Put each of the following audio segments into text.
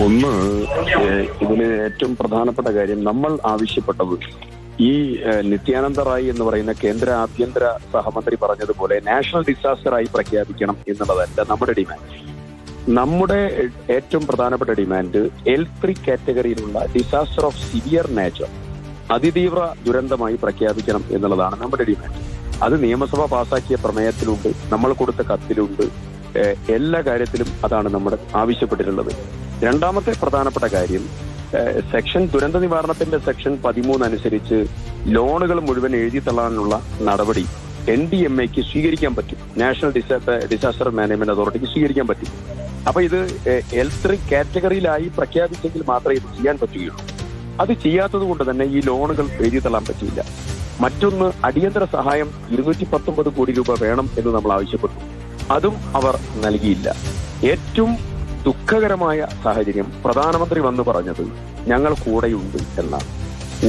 ഒന്ന്, ഇതിന് ഏറ്റവും പ്രധാനപ്പെട്ട കാര്യം നമ്മൾ ആവശ്യപ്പെട്ടത് ഈ നിത്യാനന്ദ റായ് എന്ന് പറയുന്ന കേന്ദ്ര ആഭ്യന്തര സഹമന്ത്രി പറഞ്ഞതുപോലെ നാഷണൽ ഡിസാസ്റ്റർ ആയി പ്രഖ്യാപിക്കണം എന്നുള്ളതല്ല നമ്മുടെ ഡിമാൻഡ്. നമ്മുടെ ഏറ്റവും പ്രധാനപ്പെട്ട ഡിമാൻഡ് L3 കാറ്റഗറിയിലുള്ള ഡിസാസ്റ്റർ ഓഫ് സിവിയർ നേച്ചർ, അതിതീവ്ര ദുരന്തമായി പ്രഖ്യാപിക്കണം എന്നുള്ളതാണ് നമ്മുടെ ഡിമാൻഡ്. അത് നിയമസഭ പാസാക്കിയ പ്രമേയത്തിലുണ്ട്, നമ്മൾ കൊടുത്ത കത്തിലുണ്ട്, എല്ലാ കാര്യത്തിലും അതാണ് നമ്മൾ ആവശ്യപ്പെട്ടിട്ടുള്ളത്. രണ്ടാമത്തെ പ്രധാനപ്പെട്ട കാര്യം, ദുരന്ത നിവാരണത്തിന്റെ സെക്ഷൻ 13 അനുസരിച്ച് ലോണുകൾ മുഴുവൻ എഴുതി തള്ളാനുള്ള നടപടി NDMAക്ക് സ്വീകരിക്കാൻ പറ്റും, നാഷണൽ ഡിസാസ്റ്റർ മാനേജ്മെന്റ് അതോറിറ്റിക്ക് സ്വീകരിക്കാൻ പറ്റും. അപ്പൊ ഇത് L3 കാറ്റഗറിയിലായി പ്രഖ്യാപിച്ചെങ്കിൽ മാത്രമേ ഇത് ചെയ്യാൻ പറ്റുകയുള്ളൂ. അത് ചെയ്യാത്തത് കൊണ്ട് തന്നെ ഈ ലോണുകൾ എഴുതി തള്ളാൻ പറ്റില്ല. മറ്റൊന്ന്, അടിയന്തര സഹായം 219 കോടി രൂപ വേണം എന്ന് നമ്മൾ ആവശ്യപ്പെട്ടു, അതും അവർ നൽകിയില്ല. ഏറ്റവും ദുഃഖകരമായ സാഹചര്യം, പ്രധാനമന്ത്രി വന്ന് പറഞ്ഞത് ഞങ്ങൾ കൂടെയുണ്ട് എന്നാണ്.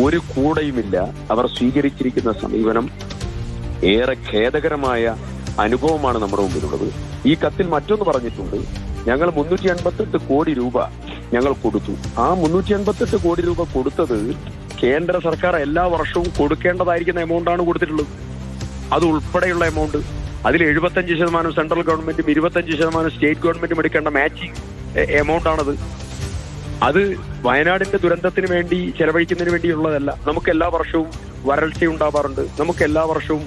ഒരു കൂടെയുമില്ല. അവർ സ്വീകരിച്ചിരിക്കുന്ന സമീപനം ഏറെ ഖേദകരമായ അനുഭവമാണ് നമ്മുടെ മുമ്പിലുള്ളത്. ഈ കത്തിൽ മറ്റൊന്ന് പറഞ്ഞിട്ടുണ്ട്, ഞങ്ങൾ 388 കോടി രൂപ ഞങ്ങൾ കൊടുത്തു. ആ 388 കോടി രൂപ കൊടുത്തത് കേന്ദ്ര സർക്കാർ എല്ലാ വർഷവും കൊടുക്കേണ്ടതായിരിക്കുന്ന എമൗണ്ടാണ് കൊടുത്തിട്ടുള്ളത്. അത് ഉൾപ്പെടെയുള്ള എമൗണ്ട്, അതിൽ 75% സെൻട്രൽ ഗവൺമെന്റും 25% സ്റ്റേറ്റ് ഗവൺമെന്റും എടുക്കേണ്ട മാച്ചിങ് എമൗണ്ട് ആണത്. അത് വയനാടിന്റെ ദുരന്തത്തിന് വേണ്ടി ചെലവഴിക്കുന്നതിന് വേണ്ടിയുള്ളതല്ല. നമുക്ക് എല്ലാ വർഷവും വരൾച്ച ഉണ്ടാവാറുണ്ട്, നമുക്ക് എല്ലാ വർഷവും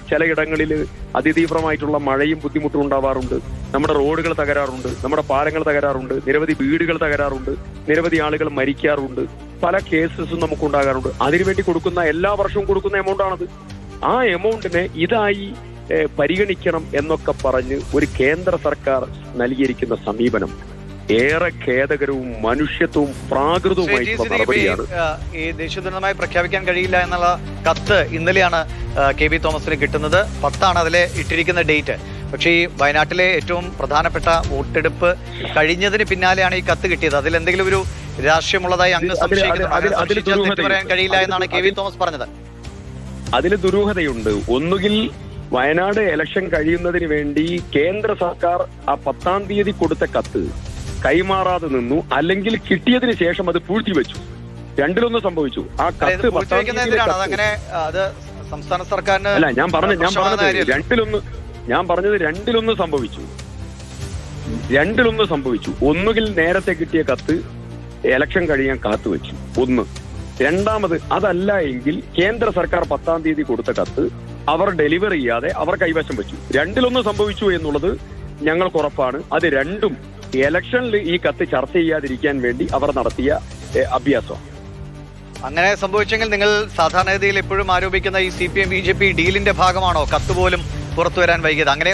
ചിലയിടങ്ങളിൽ അതിതീവ്രമായിട്ടുള്ള മഴയും ബുദ്ധിമുട്ടും ഉണ്ടാവാറുണ്ട്, നമ്മുടെ റോഡുകൾ തകരാറുണ്ട്, നമ്മുടെ പാലങ്ങൾ തകരാറുണ്ട്, നിരവധി വീടുകൾ തകരാറുണ്ട്, നിരവധി ആളുകൾ മരിക്കാറുണ്ട്, പല കേസസും നമുക്ക് ഉണ്ടാകാറുണ്ട്. അതിനുവേണ്ടി കൊടുക്കുന്ന എല്ലാ വർഷവും കൊടുക്കുന്ന എമൗണ്ടാണത്. ആ എമൗണ്ടിനെ ഇതായി പരിഗണിക്കണം എന്നൊക്കെ പറഞ്ഞ് ഒരു കേന്ദ്ര സർക്കാർ നൽകിയിരിക്കുന്ന സമീപനം ഏറെ ഖേദകരവും മനുഷ്യത്വവും പ്രാകൃതവുമായിട്ടുള്ള നടപടിയാണ്. ഈ ദേശീയ ദുരന്തമായി പ്രഖ്യാപിക്കാൻ കഴിയില്ല എന്നുള്ള കത്ത് ഇന്നലെയാണ് KB തോമസിന് കിട്ടുന്നത്. 10 അതിലെ ഇട്ടിരിക്കുന്ന ഡേറ്റ്. പക്ഷേ ഈ വയനാട്ടിലെ ഏറ്റവും പ്രധാനപ്പെട്ട വോട്ടെടുപ്പ് കഴിഞ്ഞതിന് പിന്നാലെയാണ് ഈ കത്ത് കിട്ടിയത്. അതിൽ എന്തെങ്കിലും ഒരു രാഷ്ട്രീയമുള്ളതായി അങ്ങ് സംശയിക്കുന്നുണ്ട്? പറയാൻ കഴിയില്ല എന്നാണ് KB തോമസ് പറഞ്ഞത്. അതിൽ ദുരൂഹതയുണ്ട്. ഒന്നുകിൽ വയനാട് ഇലക്ഷൻ കഴിയുന്നതിന് വേണ്ടി കേന്ദ്ര സർക്കാർ ആ 10-ാം തീയതി കൊടുത്ത കത്ത് കൈമാറാതെ നിന്നു, അല്ലെങ്കിൽ കിട്ടിയതിന് ശേഷം അത് പൂഴ്ത്തിവെച്ചു. രണ്ടിലൊന്ന് സംഭവിച്ചു. ആ കത്ത് സംസ്ഥാന സർക്കാരിന് അല്ല, ഞാൻ പറഞ്ഞത് രണ്ടിലൊന്ന് സംഭവിച്ചു. ഒന്നുകിൽ നേരത്തെ കിട്ടിയ കത്ത് ഇലക്ഷൻ കഴിയാൻ കാത്തുവെച്ചു, ഒന്ന്. രണ്ടാമത്, അതല്ല എങ്കിൽ കേന്ദ്ര സർക്കാർ 10-ാം തീയതി കൊടുത്ത കത്ത് അവർ ഡെലിവർ ചെയ്യാതെ അവർ കൈവശം വെച്ചു. രണ്ടിലൊന്ന് സംഭവിച്ചു എന്നുള്ളത് ഞങ്ങൾക്ക് ഉറപ്പാണ്. അത് രണ്ടും ഇലക്ഷനിൽ ഈ കത്ത് ചർച്ച ചെയ്യാതിരിക്കാൻ വേണ്ടി അവർ നടത്തിയ അഭ്യാസം. അങ്ങനെ സംഭവിച്ചെങ്കിൽ നിങ്ങൾ സാധാരണഗതിയിൽ എപ്പോഴും ആരോപിക്കുന്ന ഈ CPM BJP ഡീലിന്റെ ഭാഗമാണോ കത്ത് പോലും പുറത്തു വരാൻ വൈകിയത്? അങ്ങനെ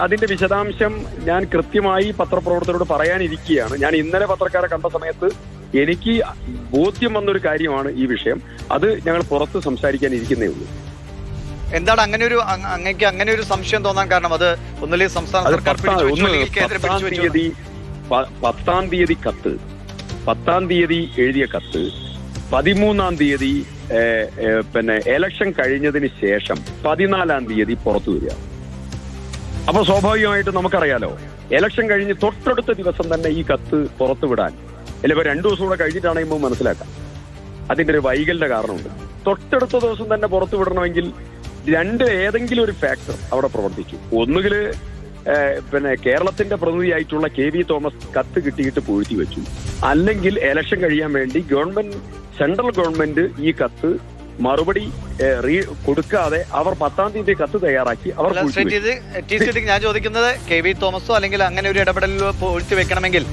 അതിന്റെ വിശദാംശം ഞാൻ കൃത്യമായി പത്രപ്രവർത്തകരോട് പറയാനിരിക്കുകയാണ്. ഞാൻ ഇന്നലെ പത്രക്കാരെ കണ്ട സമയത്ത് എനിക്ക് ബോധ്യം വന്നൊരു കാര്യമാണ് ഈ വിഷയം. അത് ഞങ്ങൾ പുറത്ത് സംസാരിക്കാൻ ഇരിക്കുന്നേ ഉള്ളൂ. എന്താണ് അങ്ങേക്ക് അങ്ങനെ ഒരു സംശയം തോന്നാൻ കാരണം? അത് ഒന്നുമില്ല, സംസ്ഥാന സർക്കാർ 10-ാം തീയതി കത്ത്, 10-ാം തീയതി എഴുതിയ കത്ത് 13-ാം തീയതി എലക്ഷൻ കഴിഞ്ഞതിന് ശേഷം 14-ാം തീയതി പുറത്തു വരിക. അപ്പൊ സ്വാഭാവികമായിട്ട് നമുക്കറിയാലോ, എലക്ഷൻ കഴിഞ്ഞ് തൊട്ടടുത്ത ദിവസം തന്നെ ഈ കത്ത് പുറത്തുവിടാൻ, അല്ലെങ്കിൽ 2 ദിവസം കൂടെ കഴിഞ്ഞിട്ടാണെങ്കിൽ മനസ്സിലാക്കാം. അതിന്റെ ഒരു വൈകലിന്റെ കാരണമുണ്ട്. തൊട്ടടുത്ത ദിവസം തന്നെ പുറത്തു വിടണമെങ്കിൽ ഏതെങ്കിലും ഒരു ഫാക്ടർ അവിടെ പ്രവർത്തിച്ചു. ഒന്നുകിൽ കേരളത്തിന്റെ പ്രതിനിധിയായിട്ടുള്ള KB തോമസ് കത്ത് കിട്ടിയിട്ട് പൂഴ്ത്തി വെച്ചു, അല്ലെങ്കിൽ എലക്ഷൻ കഴിയാൻ വേണ്ടി സെൻട്രൽ ഗവൺമെന്റ് ഈ കത്ത് മറുപടി കൊടുക്കാതെ അവർ 10-ാം തീയതി കത്ത് തയ്യാറാക്കി അവർ ഞാൻ ചോദിക്കുന്നത്, KB തോമസോ അല്ലെങ്കിൽ അങ്ങനെ ഒരു ഇടപെടലിൽ പൂഴ്ത്തി വെക്കണമെങ്കിൽ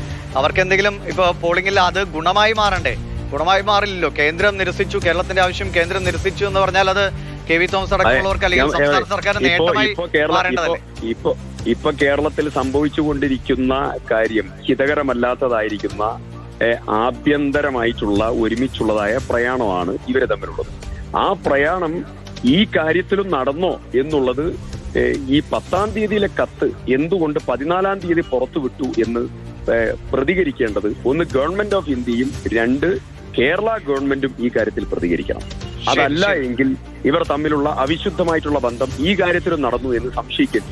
അവർക്ക് എന്തെങ്കിലും ഇപ്പൊ പോളിംഗിൽ അത് ഗുണമായി മാറണ്ടേ? ഗുണമായി മാറില്ലല്ലോ. കേന്ദ്രം നിരസിച്ചു, കേരളത്തിന്റെ ആവശ്യം കേന്ദ്രം നിരസിച്ചു എന്ന് പറഞ്ഞാൽ അത് KB തോമസ് അടക്കമുള്ളവർക്ക് അല്ലെങ്കിൽ സംസ്ഥാന സർക്കാർ നേട്ടമായി മാറേണ്ടതല്ലേ? ഇപ്പൊ കേരളത്തിൽ സംഭവിച്ചുകൊണ്ടിരിക്കുന്ന കാര്യം ഹിതകരമല്ലാത്തതായിരിക്കുന്ന ആഭ്യന്തരമായിട്ടുള്ള ഒരുമിച്ചുള്ളതായ പ്രയാണമാണ് ഇവരെ തമ്മിലുള്ളത്. ആ പ്രയാണം ഈ കാര്യത്തിലും നടന്നോ എന്നുള്ളത്, ഈ 10-ാം തീയതിയിലെ കത്ത് എന്തുകൊണ്ട് 14-ാം തീയതി പുറത്തുവിട്ടു എന്ന് പ്രതികരിക്കേണ്ടത് ഒന്ന് ഗവൺമെന്റ് ഓഫ് ഇന്ത്യയും, 2 കേരള ഗവൺമെന്റും ഈ കാര്യത്തിൽ പ്രതികരിക്കണം. അതല്ല എങ്കിൽ ഇവർ തമ്മിലുള്ള അവിശുദ്ധമായിട്ടുള്ള ബന്ധം ഈ കാര്യത്തിലും നടന്നു എന്ന് സംശയിക്കുന്നു.